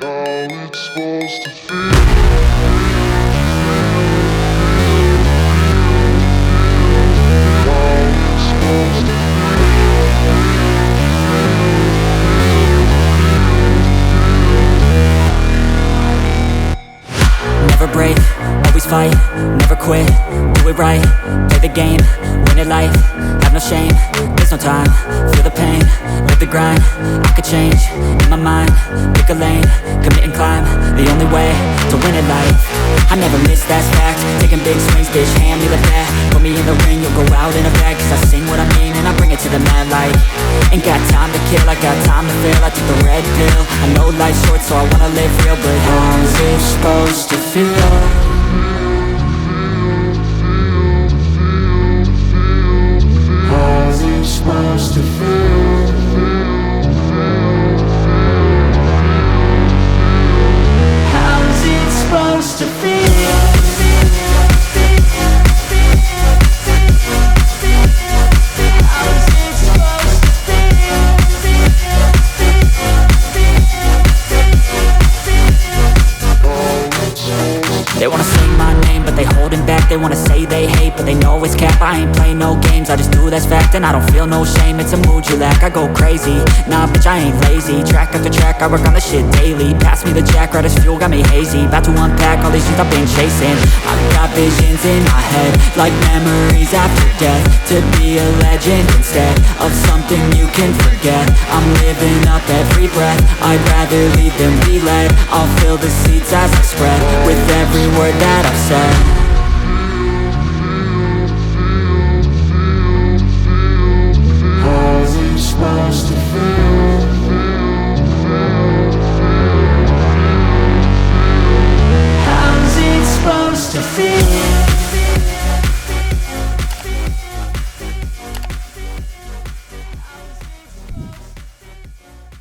How it's supposed to feel. How it's supposed to Never break, always fight, never quit, do it right, play the game, win it life, have no shame, there's no time, feel the pain, live the grind, I could change, in my mind, pick a lane, commit and climb, the only way to win it life, I never miss, that's fact, taking big swings, bitch, hand me the bat, put me in the ring, you'll go out in a bag, cause I sing what I mean and I bring it to the mad light, ain't got time to kill, I got time to feel, I took the red pill, I know life's short so I wanna live real, but how's it supposed to feel? How's it supposed to feel? How's it supposed to feel? They wanna say my name, but they holding back. They wanna say they hate, but they know it's cap. I ain't play no games, I just do that's fact. And I don't feel no shame, it's a mood you lack. I go crazy, nah bitch I ain't lazy. Track after track, I work on the shit daily. Pass me the jack, right as fuel, got me hazy. About to unpack all these things I've been chasing. I've got visions in my head, like memories after death. To be a legend instead of something you can forget. I'm living up every breath, I'd rather lead than be led. I'll fill the seats as I spread, with every word that I've said. How's it supposed to feel? How's it supposed to feel?